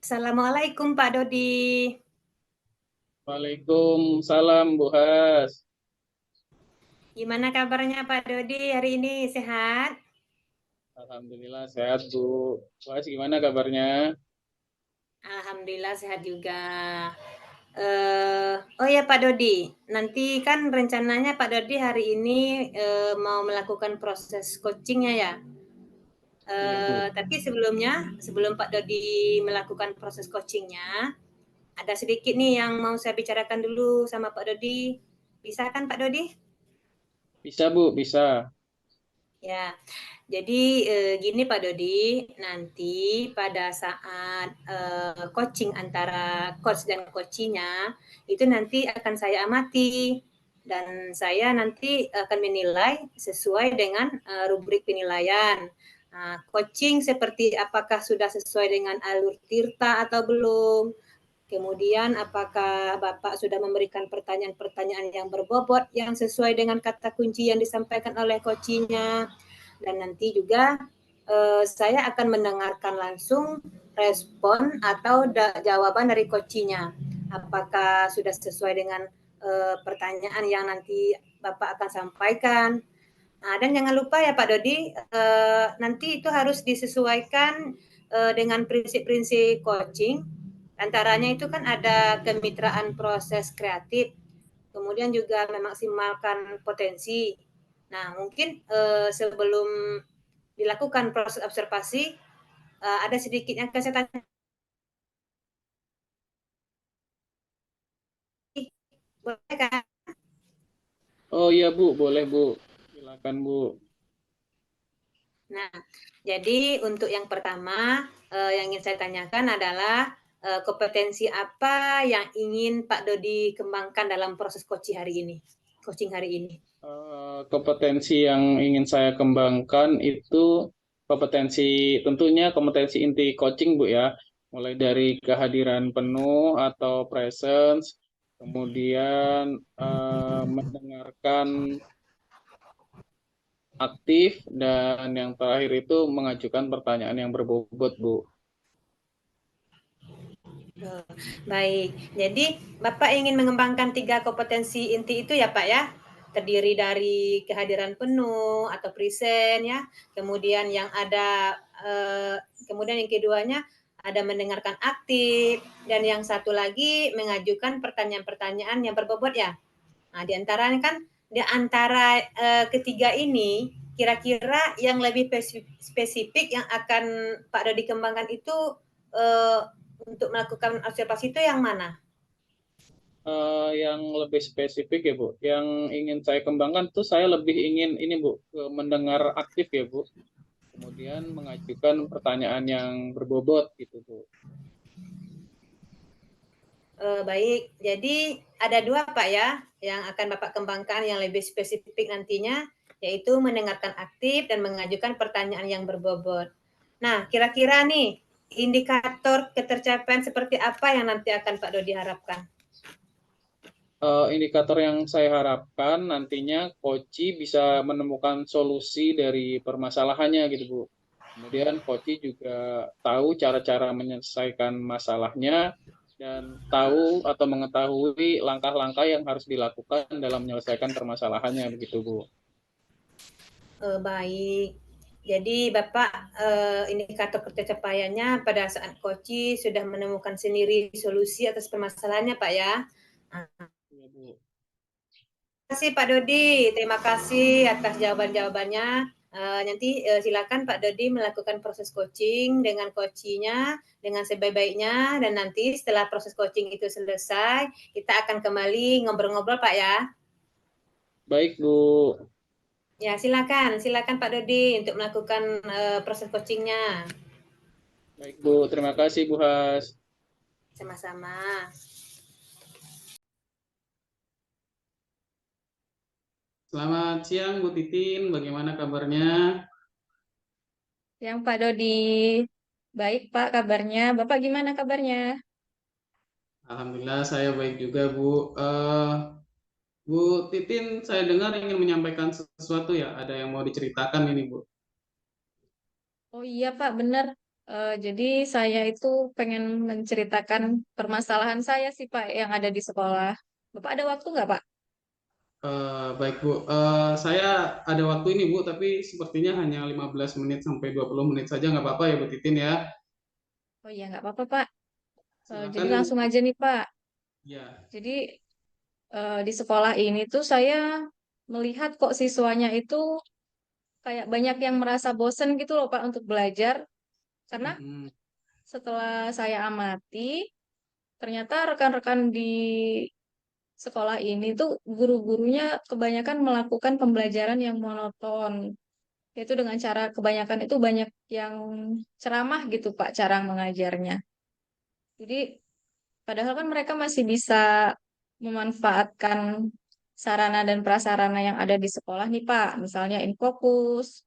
Assalamualaikum Pak Dodi. Waalaikumsalam Bu Has. Gimana kabarnya Pak Dodi hari ini? Sehat? Alhamdulillah sehat Bu. Bu Has gimana kabarnya? Alhamdulillah sehat juga. Oh ya Pak Dodi, nanti kan rencananya Pak Dodi hari ini mau melakukan proses coachingnya ya. Iya Bu. Tapi sebelum Pak Dodi melakukan proses coachingnya, ada sedikit nih yang mau saya bicarakan dulu sama Pak Dodi. Bisa kan Pak Dodi? Bisa Bu, bisa. Ya, jadi gini Pak Dodi, nanti pada saat coaching antara coach dan coachinya itu nanti akan saya amati dan saya nanti akan menilai sesuai dengan rubrik penilaian. Nah, coaching seperti apakah sudah sesuai dengan alur Tirta atau belum? Kemudian apakah Bapak sudah memberikan pertanyaan-pertanyaan yang berbobot yang sesuai dengan kata kunci yang disampaikan oleh coachingnya? Dan nanti juga saya akan mendengarkan langsung respon atau jawaban dari coachingnya. Apakah sudah sesuai dengan pertanyaan yang nanti Bapak akan sampaikan. Nah, dan jangan lupa ya Pak Dodi, nanti itu harus disesuaikan dengan prinsip-prinsip coaching. Antaranya itu kan ada kemitraan proses kreatif, kemudian juga memaksimalkan potensi. Nah, mungkin sebelum dilakukan proses observasi, ada sedikit yang saya tanya, boleh kan? Oh iya Bu, boleh Bu. Silakan Bu. Nah, jadi untuk yang pertama yang ingin saya tanyakan adalah kompetensi apa yang ingin Pak Dodi kembangkan dalam proses coaching hari ini? Coaching hari ini. Kompetensi yang ingin saya kembangkan itu tentunya kompetensi inti coaching Bu ya. Mulai dari kehadiran penuh atau presence, kemudian mendengarkan aktif, dan yang terakhir itu mengajukan pertanyaan yang berbobot, Bu. Oh, baik. Jadi Bapak ingin mengembangkan 3 kompetensi inti itu ya Pak ya? Terdiri dari kehadiran penuh atau present ya, kemudian kemudian yang keduanya ada mendengarkan aktif, dan yang satu lagi mengajukan pertanyaan-pertanyaan yang berbobot ya. Nah, di antara ketiga ini kira-kira yang lebih spesifik yang akan Pak Dodi kembangkan itu eh, untuk melakukan observasi itu yang mana? Yang lebih spesifik ya Bu, yang ingin saya kembangkan tuh saya lebih ingin ini Bu, mendengar aktif ya Bu, kemudian mengajukan pertanyaan yang berbobot gitu Bu. Baik, jadi ada dua Pak ya yang akan Bapak kembangkan yang lebih spesifik nantinya, yaitu mendengarkan aktif dan mengajukan pertanyaan yang berbobot. Nah, kira-kira nih indikator ketercapaian seperti apa yang nanti akan Pak Dodi harapkan? Indikator yang saya harapkan nantinya Koci bisa menemukan solusi dari permasalahannya gitu Bu. Kemudian Koci juga tahu cara-cara menyelesaikan masalahnya dan tahu atau mengetahui langkah-langkah yang harus dilakukan dalam menyelesaikan permasalahannya begitu Bu. Baik. Jadi Bapak indikator pencapaiannya pada saat Koci sudah menemukan sendiri solusi atas permasalahannya Pak ya. Nah, Iya, Bu. terima kasih Pak Dodi, terima kasih atas jawaban-jawabannya. Nanti silakan Pak Dodi melakukan proses coaching dengan coachingnya dengan sebaik-baiknya, dan nanti setelah proses coaching itu selesai, kita akan kembali ngobrol-ngobrol Pak ya. Baik Bu. Ya silakan, silakan Pak Dodi untuk melakukan proses coachingnya. Baik Bu, terima kasih Bu Has. Sama-sama. Selamat siang Bu Titin, bagaimana kabarnya? Yang Pak Dodi, baik Pak kabarnya. Bapak gimana kabarnya? Alhamdulillah saya baik juga Bu. Bu Titin, saya dengar ingin menyampaikan sesuatu ya, ada yang mau diceritakan ini Bu. Oh iya Pak, benar. Jadi saya itu pengen menceritakan permasalahan saya sih Pak yang ada di sekolah. Bapak ada waktu nggak Pak? Baik Bu, saya ada waktu ini Bu, tapi sepertinya hanya 15 menit sampai 20 menit saja, nggak apa-apa ya Bu Titin ya. Oh iya nggak apa-apa Pak. Jadi Silakan. langsung aja nih Pak. Ya. Jadi di sekolah ini tuh saya melihat kok siswanya itu kayak banyak yang merasa bosen gitu loh Pak untuk belajar. Karena Mm-mm. setelah saya amati, ternyata rekan-rekan di sekolah ini tuh guru-gurunya kebanyakan melakukan pembelajaran yang monoton. Yaitu dengan cara kebanyakan itu banyak yang ceramah gitu Pak cara mengajarnya. Jadi padahal kan mereka masih bisa memanfaatkan sarana dan prasarana yang ada di sekolah nih Pak. Misalnya Infocus.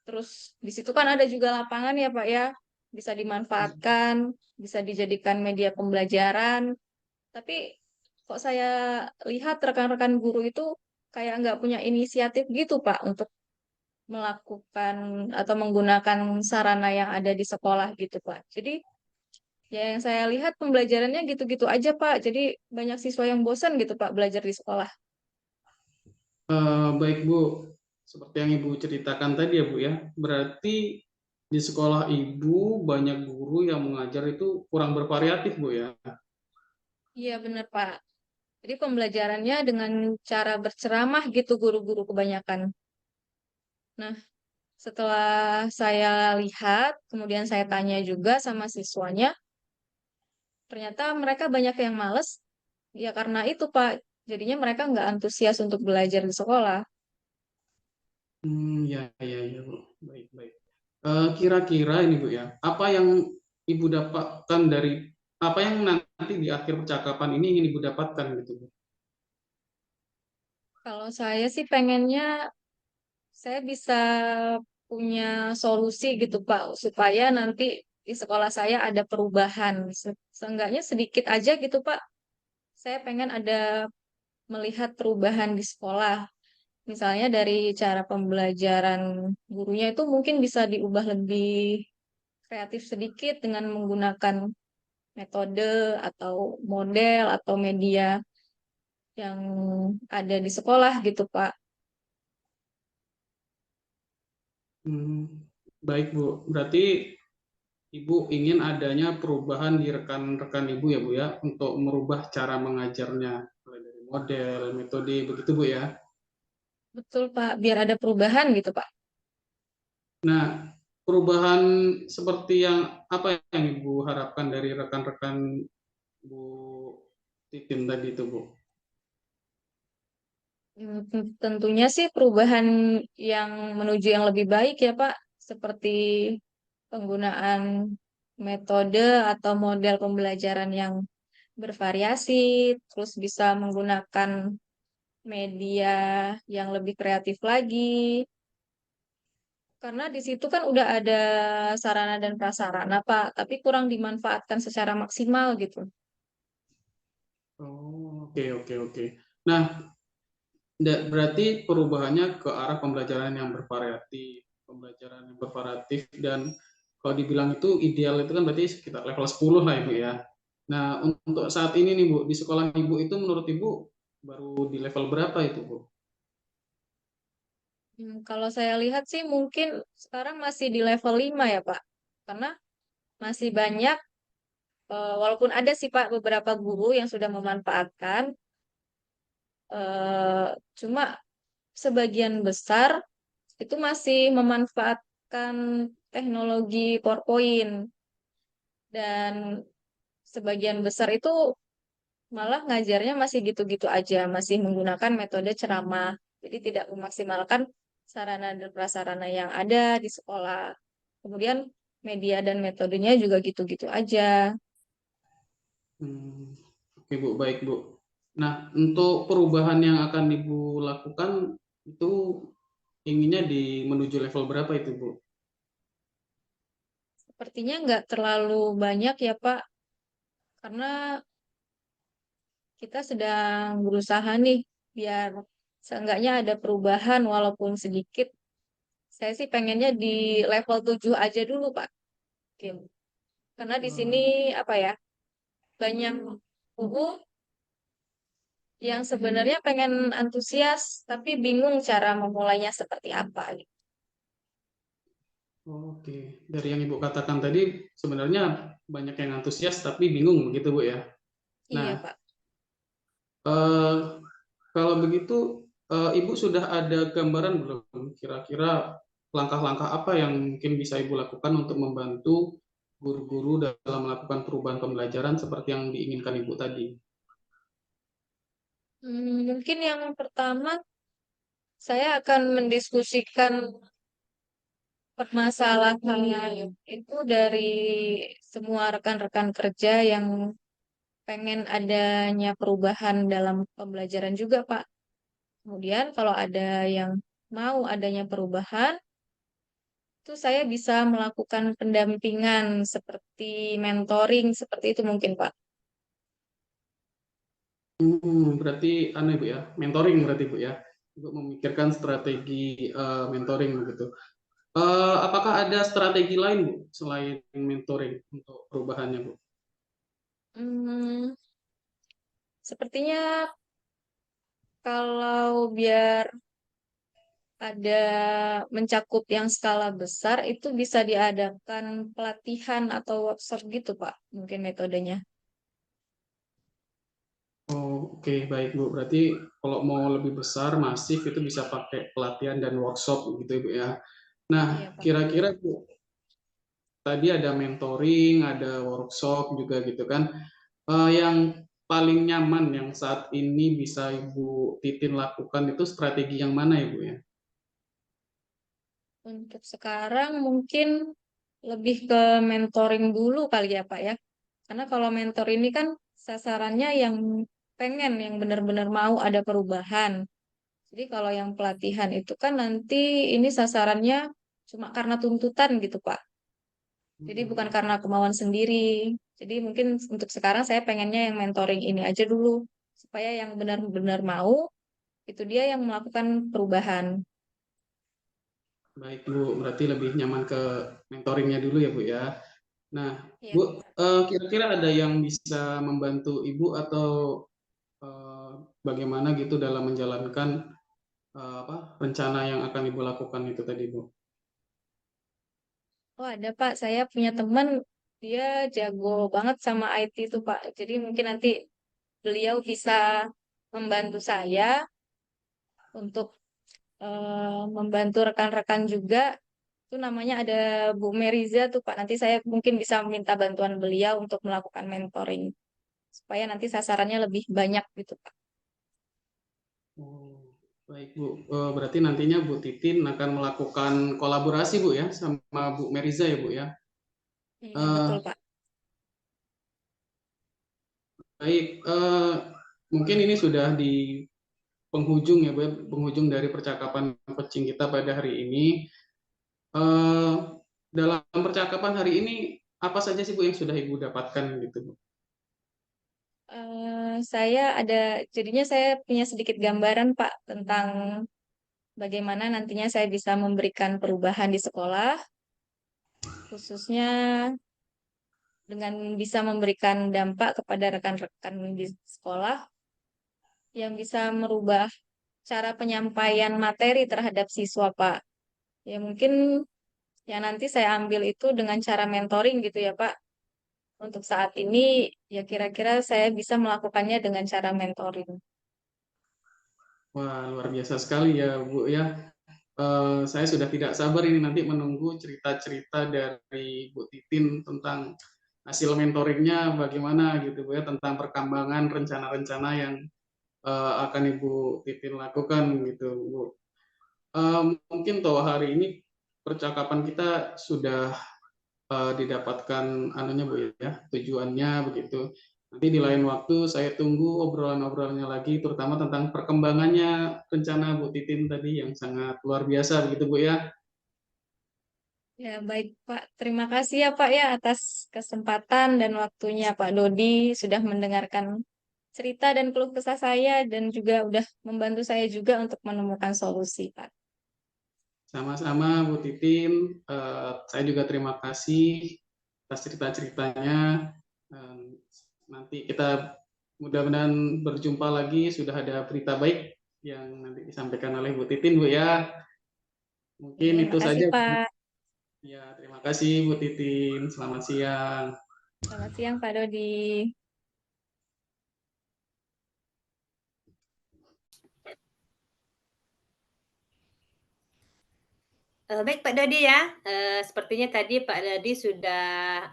Terus di situ kan ada juga lapangan ya Pak ya. Bisa dimanfaatkan, bisa dijadikan media pembelajaran. Tapi kok saya lihat rekan-rekan guru itu kayak nggak punya inisiatif gitu Pak untuk melakukan atau menggunakan sarana yang ada di sekolah gitu Pak. Jadi ya yang saya lihat pembelajarannya gitu-gitu aja Pak. Jadi banyak siswa yang bosan gitu Pak belajar di sekolah. Baik Bu, seperti yang Ibu ceritakan tadi ya Bu ya, berarti di sekolah Ibu banyak guru yang mengajar itu kurang bervariatif Bu ya. Iya benar Pak. Jadi pembelajarannya dengan cara berceramah gitu guru-guru kebanyakan. Nah, setelah saya lihat, kemudian saya tanya juga sama siswanya, ternyata mereka banyak yang males. Ya karena itu Pak, jadinya mereka nggak antusias untuk belajar di sekolah. Ya, ya, ya Bu. Baik, baik. Kira-kira ini Bu ya, apa yang Ibu dapatkan dari apa yang nanti di akhir percakapan ini ingin Ibu dapatkan gitu Bu? Kalau saya sih pengennya saya bisa punya solusi gitu Pak, supaya nanti di sekolah saya ada perubahan. Seenggaknya sedikit aja gitu Pak. Saya pengen ada melihat perubahan di sekolah. Misalnya dari cara pembelajaran gurunya itu mungkin bisa diubah lebih kreatif sedikit dengan menggunakan metode atau model atau media yang ada di sekolah gitu Pak. Hmm, Baik Bu, berarti Ibu ingin adanya perubahan di rekan-rekan Ibu ya Bu ya, untuk merubah cara mengajarnya, mulai dari model, metode, begitu Bu ya. Betul Pak, biar ada perubahan gitu Pak. Nah, perubahan seperti yang apa yang Ibu harapkan dari rekan-rekan Bu Titin tadi itu Bu? Tentunya sih perubahan yang menuju yang lebih baik ya Pak, seperti penggunaan metode atau model pembelajaran yang bervariasi, terus bisa menggunakan media yang lebih kreatif lagi, karena di situ kan udah ada sarana dan prasarana Pak, tapi kurang dimanfaatkan secara maksimal gitu. Oh, oke, oke, oke. Nah, berarti perubahannya ke arah pembelajaran yang bervariatif, dan kalau dibilang itu ideal itu kan berarti sekitar level 10 lah Ibu ya. Nah, untuk saat ini nih Bu, di sekolah Ibu itu menurut Ibu baru di level berapa itu Bu? Kalau saya lihat sih mungkin sekarang masih di level 5 ya Pak, karena masih banyak, walaupun ada sih Pak beberapa guru yang sudah memanfaatkan, eh, cuma sebagian besar itu masih memanfaatkan teknologi PowerPoint dan sebagian besar itu malah ngajarnya masih gitu-gitu aja, masih menggunakan metode ceramah. Jadi tidak memaksimalkan sarana dan prasarana yang ada di sekolah. Kemudian media dan metodenya juga gitu-gitu aja. Hmm, oke Bu, baik Bu. Nah, untuk perubahan yang akan Ibu lakukan itu inginnya di menuju level berapa itu Bu? Sepertinya nggak terlalu banyak ya Pak, karena kita sedang berusaha nih biar seenggaknya ada perubahan walaupun sedikit. Saya sih pengennya di level 7 aja dulu Pak. Oke. Karena di sini apa ya, banyak guru yang sebenarnya pengen antusias tapi bingung cara memulainya seperti apa gitu. Oke, dari yang Ibu katakan tadi sebenarnya banyak yang antusias tapi bingung begitu Bu ya. Iya, Nah, Pak. eh, kalau begitu Ibu sudah ada gambaran belum kira-kira langkah-langkah apa yang mungkin bisa Ibu lakukan untuk membantu guru-guru dalam melakukan perubahan pembelajaran seperti yang diinginkan Ibu tadi? Mungkin yang pertama saya akan mendiskusikan permasalahan itu dari semua rekan-rekan kerja yang pengen adanya perubahan dalam pembelajaran juga, Pak. Kemudian kalau ada yang mau adanya perubahan, itu saya bisa melakukan pendampingan seperti mentoring, seperti itu mungkin, Pak. Berarti aneh Bu ya, mentoring berarti Bu ya, untuk memikirkan strategi mentoring begitu. Apakah ada strategi lain Bu selain mentoring untuk perubahannya Bu? Hmm, sepertinya kalau biar ada mencakup yang skala besar itu bisa diadakan pelatihan atau workshop gitu, Pak. Mungkin metodenya. Oh, oke, baik Bu. Berarti kalau mau lebih besar, masif itu bisa pakai pelatihan dan workshop gitu Ibu ya. Nah, Iya, Pak. kira-kira Bu, tadi ada mentoring, ada workshop juga gitu kan. Yang paling nyaman yang saat ini bisa Ibu Titin lakukan itu strategi yang mana Ibu ya? Untuk sekarang mungkin lebih ke mentoring dulu kali ya, Pak ya. Karena kalau mentor ini kan sasarannya yang pengen, yang benar-benar mau ada perubahan. Jadi kalau yang pelatihan itu kan nanti ini sasarannya cuma karena tuntutan gitu, Pak. Jadi bukan karena kemauan sendiri. Jadi mungkin untuk sekarang saya pengennya yang mentoring ini aja dulu. Supaya yang benar-benar mau, itu dia yang melakukan perubahan. Baik Bu, berarti lebih nyaman ke mentoringnya dulu ya Bu ya. Nah, Iya. Bu, kira-kira ada yang bisa membantu Ibu atau eh, bagaimana gitu dalam menjalankan rencana yang akan Ibu lakukan itu tadi, Bu? Oh ada Pak, saya punya teman, dia jago banget sama IT itu Pak. Jadi mungkin nanti beliau bisa membantu saya untuk membantu rekan-rekan juga. Itu namanya ada Bu Meriza tuh Pak. Nanti saya mungkin bisa minta bantuan beliau untuk melakukan mentoring. Supaya nanti sasarannya lebih banyak gitu Pak. Oh, baik Bu. Berarti nantinya Bu Titin akan melakukan kolaborasi Bu ya sama Bu Meriza ya Bu ya. Iya betul Eh, Pak. baik, mungkin ini sudah di penghujung ya Bu, ya, penghujung dari percakapan coaching kita pada hari ini. Eh, dalam percakapan hari ini apa saja sih Bu yang sudah Ibu dapatkan gitu Bu? Saya ada, jadinya saya punya sedikit gambaran Pak tentang bagaimana nantinya saya bisa memberikan perubahan di sekolah, khususnya dengan bisa memberikan dampak kepada rekan-rekan di sekolah yang bisa merubah cara penyampaian materi terhadap siswa, Pak. Ya mungkin yang nanti saya ambil itu dengan cara mentoring gitu ya, Pak. Untuk saat ini, ya kira-kira saya bisa melakukannya dengan cara mentoring. Wah, luar biasa sekali ya Bu ya. Saya sudah tidak sabar ini nanti menunggu cerita-cerita dari Bu Titin tentang hasil mentoringnya bagaimana gitu Bu ya, tentang perkembangan rencana-rencana yang akan Ibu Titin lakukan gitu Bu. Mungkin toh hari ini percakapan kita sudah didapatkan anunya Bu ya, tujuannya begitu. Nanti di lain waktu saya tunggu obrolan-obrolannya lagi, terutama tentang perkembangannya rencana Bu Titin tadi yang sangat luar biasa begitu Bu ya. Ya, baik Pak. Terima kasih ya Pak ya atas kesempatan dan waktunya Pak Dodi sudah mendengarkan cerita dan keluh kesah saya dan juga udah membantu saya juga untuk menemukan solusi Pak. Sama-sama Bu Titin, saya juga terima kasih atas cerita-ceritanya. Nanti kita mudah-mudahan berjumpa lagi, sudah ada berita baik yang nanti disampaikan oleh Bu Titin, Bu ya. Mungkin itu Makasih, saja. Pak. Ya, terima kasih Bu Titin. Selamat siang. Selamat siang, Pak Dodi. Baik Pak Dodi ya, sepertinya tadi Pak Dodi sudah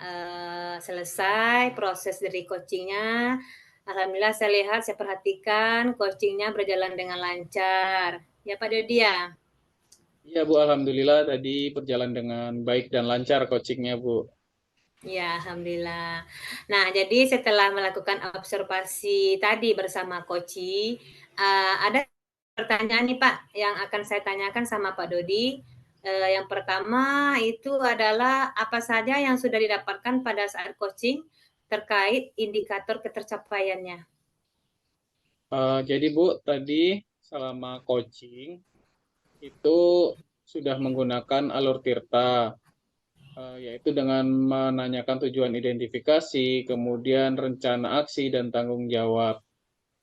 selesai proses dari coachingnya. Alhamdulillah saya lihat, saya perhatikan coachingnya berjalan dengan lancar. Ya Pak Dodi ya? Iya Bu, Alhamdulillah tadi berjalan dengan baik dan lancar coachingnya Bu. Ya, alhamdulillah. Nah, jadi setelah melakukan observasi tadi bersama Koci, ada pertanyaan nih Pak yang akan saya tanyakan sama Pak Dodi. Yang pertama itu adalah apa saja yang sudah didapatkan pada saat coaching terkait indikator ketercapaiannya. Jadi Bu, tadi selama coaching itu sudah menggunakan alur Tirta, yaitu dengan menanyakan tujuan identifikasi, kemudian rencana aksi dan tanggung jawab.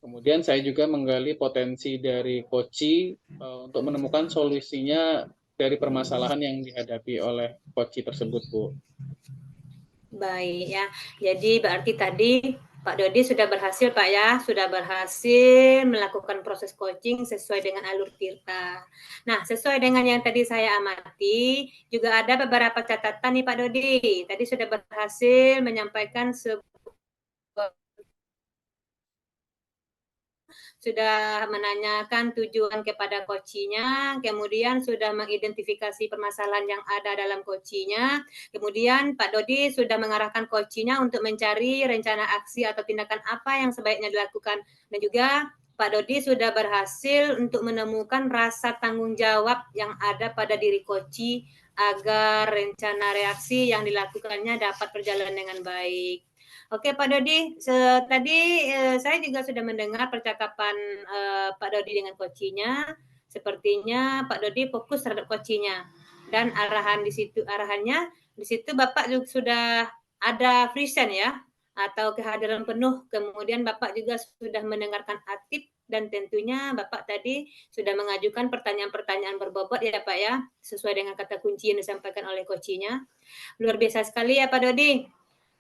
Kemudian saya juga menggali potensi dari Koci untuk menemukan solusinya dari permasalahan yang dihadapi oleh Koci tersebut, Bu. Baik ya. Jadi berarti tadi Pak Dodi sudah berhasil Pak ya, sudah berhasil melakukan proses coaching sesuai dengan alur Tirta. Nah, sesuai dengan yang tadi saya amati, juga ada beberapa catatan nih Pak Dodi. Tadi sudah berhasil menyampaikan sudah menanyakan tujuan kepada coachnya, kemudian sudah mengidentifikasi permasalahan yang ada dalam coachnya, kemudian Pak Dodi sudah mengarahkan coachnya untuk mencari rencana aksi atau tindakan apa yang sebaiknya dilakukan, dan juga Pak Dodi sudah berhasil untuk menemukan rasa tanggung jawab yang ada pada diri coachi agar rencana reaksi yang dilakukannya dapat berjalan dengan baik. Oke Pak Dodi, tadi saya juga sudah mendengar percakapan Pak Dodi dengan coachnya. Sepertinya Pak Dodi fokus terhadap coachnya dan arahannya di situ Bapak juga sudah ada present ya atau kehadiran penuh. Kemudian Bapak juga sudah mendengarkan aktif dan tentunya Bapak tadi sudah mengajukan pertanyaan-pertanyaan berbobot ya Pak ya, sesuai dengan kata kunci yang disampaikan oleh coachnya. Luar biasa sekali ya Pak Dodi.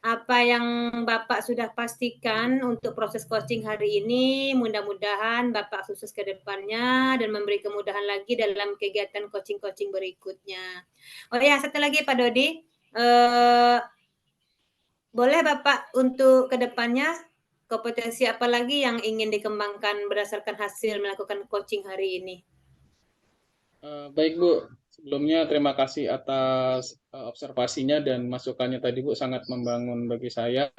Apa yang Bapak sudah pastikan untuk proses coaching hari ini, mudah-mudahan Bapak sukses ke depannya dan memberi kemudahan lagi dalam kegiatan coaching-coaching berikutnya. Oh ya, satu lagi Pak Dodi, boleh Bapak untuk ke depannya kompetensi apa lagi yang ingin dikembangkan berdasarkan hasil melakukan coaching hari ini? Baik Bu, sebelumnya terima kasih atas observasinya dan masukannya tadi Bu, sangat membangun bagi saya.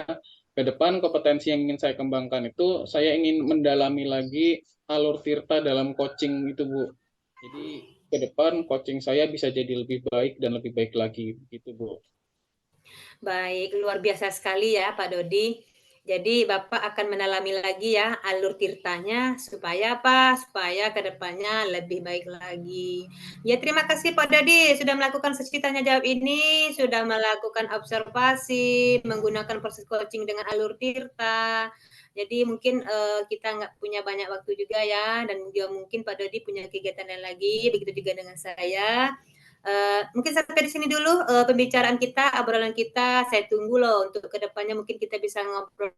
Ke depan kompetensi yang ingin saya kembangkan itu saya ingin mendalami lagi alur Tirta dalam coaching itu Bu. Jadi ke depan coaching saya bisa jadi lebih baik dan lebih baik lagi gitu Bu. Baik, luar biasa sekali ya Pak Dodi. Jadi Bapak akan mendalami lagi ya alur tirtanya supaya apa? Supaya kedepannya lebih baik lagi. Ya terima kasih Pak Dodi sudah melakukan sesi tanya jawab ini, sudah melakukan observasi, menggunakan proses coaching dengan alur tirta. Jadi mungkin kita nggak punya banyak waktu juga ya, dan juga mungkin Pak Dodi punya kegiatan lain lagi, begitu juga dengan saya. Mungkin sampai di sini dulu pembicaraan kita, obrolan kita. Saya tunggu loh untuk kedepannya mungkin kita bisa ngobrol.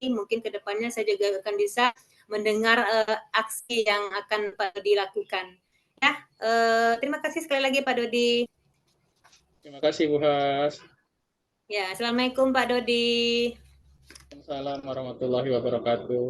Mungkin kedepannya saya juga akan bisa mendengar aksi yang akan Pak Dodi lakukan. Ya, terima kasih sekali lagi Pak Dodi. Terima kasih Bu Has. Ya, assalamualaikum Pak Dodi. Assalamualaikum warahmatullahi wabarakatuh.